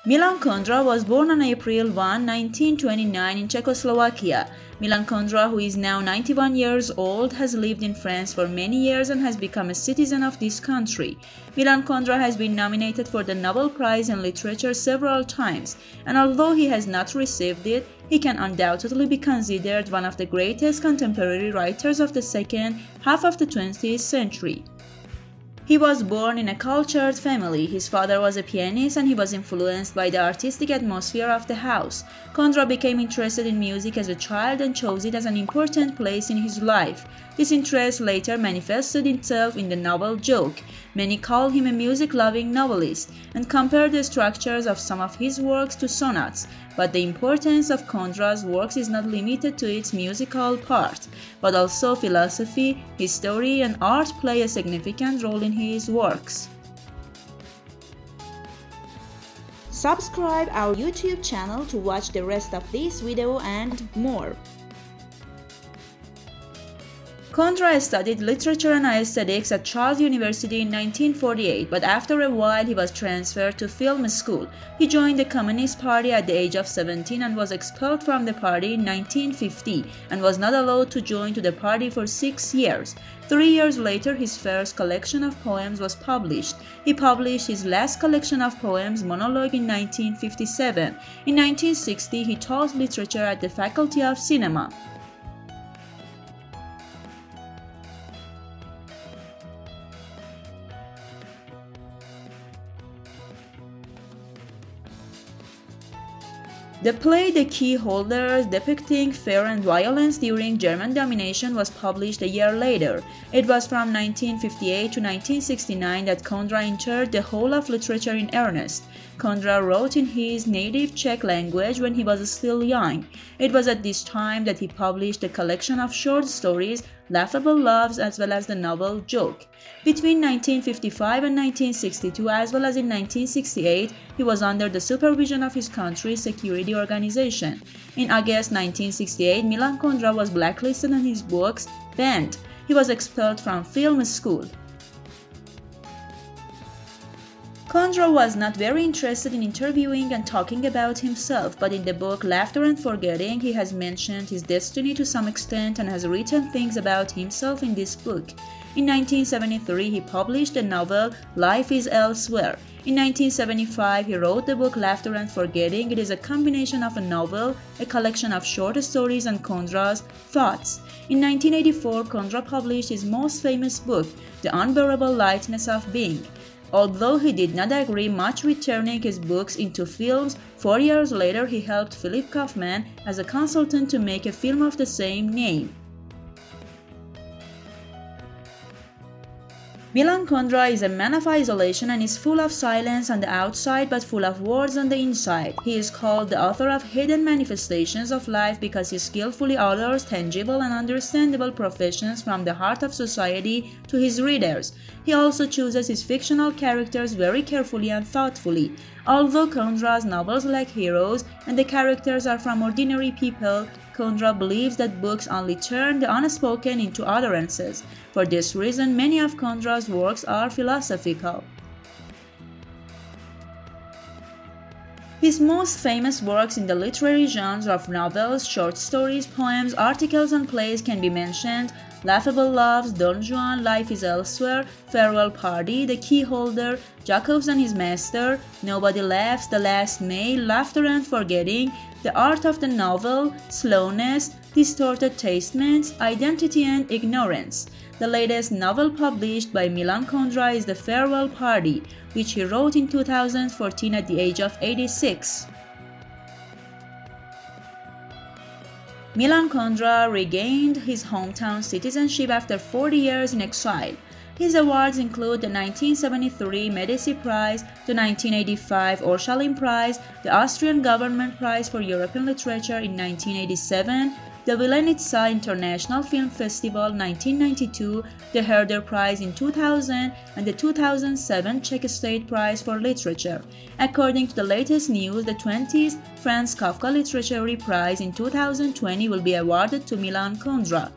Milan Kundera was born on April 1, 1929 in Czechoslovakia. Milan Kundera, who is now 91 years old, has lived in France for many years and has become a citizen of this country. Milan Kundera has been nominated for the Nobel Prize in Literature several times, and although he has not received it, he can undoubtedly be considered one of the greatest contemporary writers of the second half of the 20th century. He was born in a cultured family. His father was a pianist and he was influenced by the artistic atmosphere of the house. Kundera became interested in music as a child and chose it as an important place in his life. This interest later manifested itself in the novel joke. Many call him a music-loving novelist and compare the structures of some of his works to sonnets. But the importance of Kundera's works is not limited to its musical part, but also philosophy, history, and art play a significant role in his works. Subscribe our YouTube channel to watch the rest of this video and more. Kundera studied literature and aesthetics at Charles University in 1948, but after a while he was transferred to film school. He joined the Communist Party at the age of 17 and was expelled from the party in 1950 and was not allowed to join to the party for 6 years. 3 years later, his first collection of poems was published. He published his last collection of poems, Monologue, in 1957. In 1960, he taught literature at the Faculty of Cinema. The play The Key Holders, depicting fear and violence during German domination, was published a year later. It was from 1958 to 1969 that Kundera entered the Hall of Literature in earnest. Kundera wrote in his native Czech language when he was still young. It was at this time that he published a collection of short stories, Laughable Loves, as well as the novel Joke. Between 1955 and 1962, as well as in 1968, he was under the supervision of his country's security organization. In August 1968, Milan Kundera was blacklisted and his books banned. He was expelled from film school. Kundera was not very interested in interviewing and talking about himself, but in the book Laughter and Forgetting, he has mentioned his destiny to some extent and has written things about himself in this book. In 1973, he published the novel Life is Elsewhere. In 1975, he wrote the book Laughter and Forgetting. It is a combination of a novel, a collection of short stories, and Kundera's thoughts. In 1984, Kundera published his most famous book, The Unbearable Lightness of Being. Although he did not agree much with turning his books into films, 4 years later he helped Philip Kaufman as a consultant to make a film of the same name. Milan Kundera is a man of isolation and is full of silence on the outside but full of words on the inside. He is called the author of hidden manifestations of life because he skillfully utters tangible and understandable professions from the heart of society to his readers. He also chooses his fictional characters very carefully and thoughtfully. Although Kundera's novels lack heroes and the characters are from ordinary people, Kundera believes that books only turn the unspoken into utterances. For this reason, many of Kundera's works are philosophical. His most famous works in the literary genre of novels, short stories, poems, articles, and plays can be mentioned: Laughable Loves, Don Juan, Life is Elsewhere, Farewell Party, The Key Holder, Jacobs and His Master, Nobody Laughs, The Last Mail, Laughter and Forgetting, The Art of the Novel, Slowness, Distorted Tastements, Identity and Ignorance. The latest novel published by Milan Kundera is The Farewell Party, which he wrote in 2014 at the age of 86. Milan Kundera regained his hometown citizenship after 40 years in exile. His awards include the 1973 Medici Prize, the 1985 Orchalin Prize, the Austrian Government Prize for European Literature in 1987, the Vilenica International Film Festival 1992, the Herder Prize in 2000, and the 2007 Czech State Prize for Literature. According to the latest news, the 20th Franz Kafka Literary Prize in 2020 will be awarded to Milan Kundera.